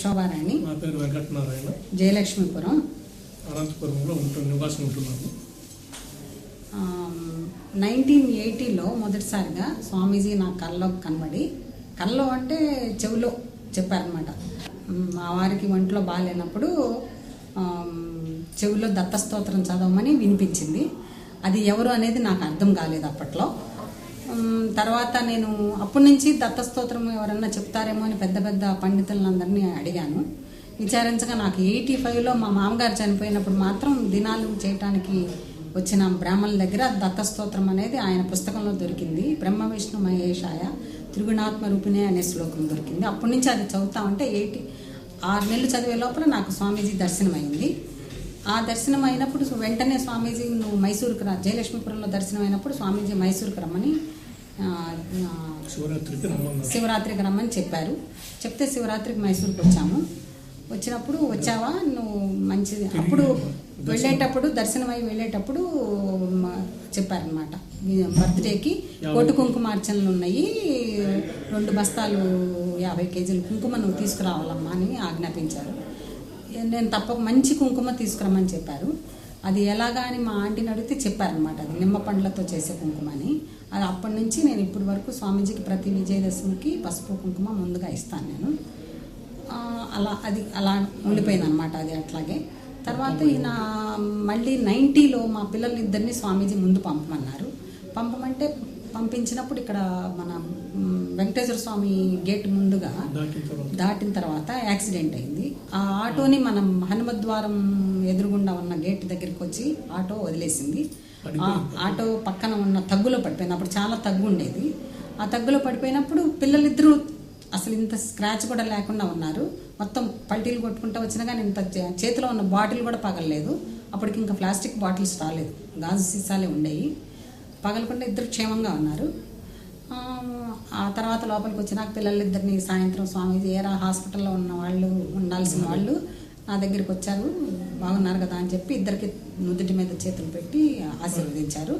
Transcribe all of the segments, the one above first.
శోభారాణి. నా పేరు వెంకటనారాయణ. జయలక్ష్మీపురం అనంతపురంలో నివాసం ఉంటున్నాను. 1980లో మొదటిసారిగా స్వామీజీ నా కళ్ళలో కనబడి, కళ్ళలో అంటే చెవిలో చెప్పారనమాట. మా వారికి ఒంట్లో బాగాలేనప్పుడు చెవిలో దత్తస్తోత్రం చదవమని వినిపించింది. అది ఎవరు అనేది నాకు అర్థం కాలేదు అప్పట్లో. తర్వాత నేను అప్పటి నుంచి దత్తస్తోత్రం ఎవరన్నా చెప్తారేమో అని పెద్ద పెద్ద పండితులందరినీ అడిగాను. విచారించగా నాకు 85లో మా మామగారు చనిపోయినప్పుడు మాత్రం దినాలు చేయటానికి వచ్చిన బ్రాహ్మణుల దగ్గర దత్తస్తోత్రం అనేది ఆయన పుస్తకంలో దొరికింది. బ్రహ్మ విష్ణు మహేశాయ త్రిగుణాత్మ రూపిణే అనే శ్లోకం దొరికింది. అప్పటి నుంచి అది చదువుతా ఉంటే 6 నెలలు చదివే లోపల నాకు స్వామీజీ దర్శనమైంది. ఆ దర్శనం అయినప్పుడు వెంటనే స్వామీజీ నువ్వు మైసూరుకు రా, జయలక్ష్మీపురంలో దర్శనం అయినప్పుడు స్వామీజీ మైసూరుకు రమ్మని శివరాత్రికి రమ్మని చెప్పారు. చెప్తే శివరాత్రికి మైసూరుకు వచ్చాము. వచ్చినప్పుడు వచ్చావా నువ్వు మంచిది, అప్పుడు వెళ్ళేటప్పుడు దర్శనం అయి వెళ్ళేటప్పుడు చెప్పారనమాట, బర్త్డేకి కోటి కుంకుమార్చనలు ఉన్నాయి, 2 బస్తాలు 50 కేజీలు కుంకుమ నువ్వు తీసుకురావాలమ్మా అని ఆజ్ఞాపించారు. నేను తప్పక మంచి కుంకుమ తీసుకురమ్మని చెప్పారు. అది ఎలాగా అని మా ఆంటీని అడిగితే చెప్పారనమాట, అది నిమ్మ పండ్లతో చేసే కుంకుమ అని. అది అప్పటి నుంచి నేను ఇప్పటి వరకు స్వామీజీకి ప్రతి విజయదశమికి పసుపు కుంకుమ ముందుగా ఇస్తాను నేను. అలా ఉండిపోయింది అనమాట అది అట్లాగే. తర్వాత ఈయన మళ్ళీ 90లో మా పిల్లలిద్దరిని స్వామీజీ ముందు పంపమన్నారు. పంపమంటే పంపించినప్పుడు ఇక్కడ మన వెంకటేశ్వర స్వామి గేట్ ముందుగా దాటిన తర్వాత యాక్సిడెంట్ అయింది. ఆ ఆటోని మనం హనుమద్వారం ఎదురుగుండా ఉన్న గేట్ దగ్గరికి వచ్చి ఆటో వదిలేసింది. ఆ ఆటో పక్కన ఉన్న తగ్గులో పడిపోయింది. అప్పుడు చాలా తగ్గు ఉండేది. ఆ తగ్గులో పడిపోయినప్పుడు పిల్లలిద్దరూ అసలు ఇంత స్క్రాచ్ కూడా లేకుండా ఉన్నారు. మొత్తం పల్టీలు కొట్టుకుంటూ వచ్చినా కానీ ఇంత చేతిలో ఉన్న బాటిల్ కూడా పగలలేదు. అప్పటికి ఇంకా ప్లాస్టిక్ బాటిల్స్ రాలేదు, గాజు సీసాలే ఉండేవి. పగలకుండా ఇద్దరు క్షేమంగా ఉన్నారు. ఆ తర్వాత లోపలికి వచ్చినాక పిల్లలిద్దరిని సాయంత్రం స్వామీజీ ఏరా హాస్పిటల్లో ఉన్న వాళ్ళు, ఉండాల్సిన వాళ్ళు నా దగ్గరికి వచ్చారు, బాగున్నారు కదా అని చెప్పి ఇద్దరికి నుదుటి మీద చేతులు పెట్టి ఆశీర్వదించారు.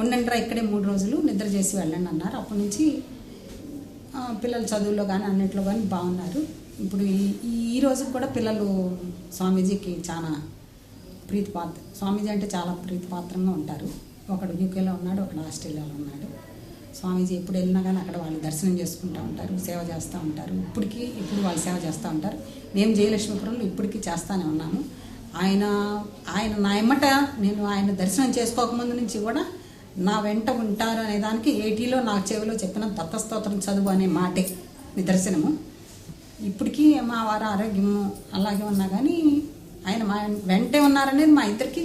ఉండండిరా ఇక్కడే 3 రోజులు నిద్ర చేసి వెళ్ళండి అన్నారు. అప్పటి నుంచి పిల్లలు చదువులో కానీ అన్నింటిలో కానీ బాగున్నారు. ఇప్పుడు ఈ రోజు కూడా పిల్లలు స్వామీజీకి చాలా స్వామీజీ అంటే చాలా ప్రీతిపాత్రంగా ఉంటారు. ఒకడు యూకేలో ఉన్నాడు, ఒకడు ఆస్ట్రేలియాలో ఉన్నాడు. స్వామీజీ ఎప్పుడు వెళ్ళినా కానీ అక్కడ వాళ్ళు దర్శనం చేసుకుంటూ ఉంటారు, సేవ చేస్తూ ఉంటారు. ఇప్పుడు వాళ్ళు సేవ చేస్తూ ఉంటారు. మేము జయలక్ష్మీపురంలో ఇప్పటికీ చేస్తూనే ఉన్నాము. ఆయన నా ఎమ్మట నేను ఆయన దర్శనం చేసుకోకముందు నుంచి కూడా నా వెంట ఉంటారు అనే దానికి 80లో నా చెవిలో చెప్పిన దత్తస్తోత్రం చదువు అనే మాటే నిదర్శనము. ఇప్పటికీ మా వారి ఆరోగ్యము అలాగే ఉన్నా కానీ ఆయన మా వెంటే ఉన్నారనేది మా ఇద్దరికి